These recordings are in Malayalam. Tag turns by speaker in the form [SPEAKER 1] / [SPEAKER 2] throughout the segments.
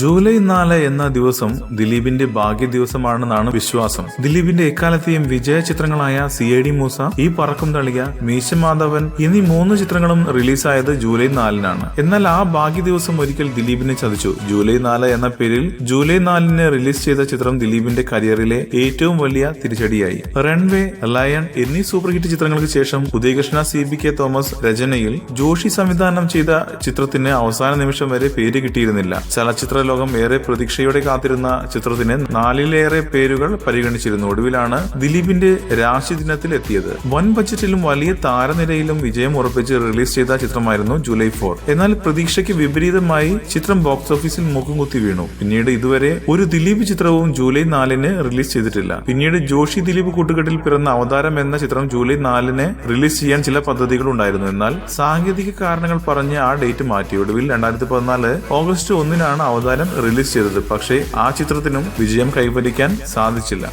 [SPEAKER 1] ജൂലൈ 4 എന്ന ദിവസം ദിലീപിന്റെ ഭാഗ്യ ദിവസമാണെന്നാണ് വിശ്വാസം. ദിലീപിന്റെ എക്കാലത്തെയും വിജയ ചിത്രങ്ങളായ CID മൂസ, ഈ പറക്കും തളിക, മീശ മാധവൻ എന്നീ 3 ചിത്രങ്ങളും റിലീസായത് ജൂലൈ 4-നാണ്. എന്നാൽ ആ ഭാഗ്യ ദിവസം ഒരിക്കൽ ദിലീപിനെ ചതിച്ചു. ജൂലൈ 4 എന്ന പേരിൽ ജൂലൈ 4-ന് റിലീസ് ചെയ്ത ചിത്രം ദിലീപിന്റെ കരിയറിലെ ഏറ്റവും വലിയ തിരിച്ചടിയായി. റൺവേ, ലയൺ എന്നീ സൂപ്പർ ഹിറ്റ് ചിത്രങ്ങൾക്ക് ശേഷം ഉദയകൃഷ്ണ, CBK തോമസ് രചനയിൽ ജോഷി സംവിധാനം ചെയ്ത ചിത്രത്തിന് അവസാന നിമിഷം വരെ പേര് കിട്ടിയിരുന്നില്ല. ചലച്ചിത്ര ലോകം ഏറെ പ്രതീക്ഷയോടെ കാത്തിരുന്ന ചിത്രത്തിന് 4-ലേറെ പേരുകൾ പരിഗണിച്ചിരുന്നു. ഒടുവിലാണ് ദിലീപിന്റെ രാശി ദിനത്തിൽ എത്തിയത്. വൻ ബജറ്റിലും വലിയ താരനിരയിലും വിജയം ഉറപ്പിച്ച് റിലീസ് ചെയ്ത ചിത്രമായിരുന്നു ജൂലൈ 4. എന്നാൽ പ്രതീക്ഷയ്ക്ക് വിപരീതമായി ചിത്രം ബോക്സ് ഓഫീസിൽ മുഖം കുത്തി വീണു. പിന്നീട് ഇതുവരെ ഒരു ദിലീപ് ചിത്രവും ജൂലൈ 4-ന് റിലീസ് ചെയ്തിട്ടില്ല. പിന്നീട് ജോഷി ദിലീപ് കൂട്ടുകെട്ടിൽ പിറന്ന അവതാരം എന്ന ചിത്രം ജൂലൈ 4-ന് റിലീസ് ചെയ്യാൻ ചില പദ്ധതികൾ ഉണ്ടായിരുന്നു. എന്നാൽ സാങ്കേതിക കാരണങ്ങൾ പറഞ്ഞ് ആ ഡേറ്റ് മാറ്റി. ഒടുവിൽ 2014 ഓഗസ്റ്റ് 1-നാണ് അവതാരം റിലീസ് ചെയ്തത്. പക്ഷേ ആ ചിത്രത്തിനും വിജയം കൈവരിക്കാൻ സാധിച്ചില്ല.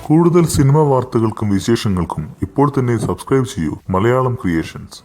[SPEAKER 2] കൂടുതൽ സിനിമാ വാർത്തകൾക്കും വിശേഷങ്ങൾക്കും ഇപ്പോൾ തന്നെ സബ്സ്ക്രൈബ് ചെയ്യൂ മലയാളം ക്രിയേഷൻസ്.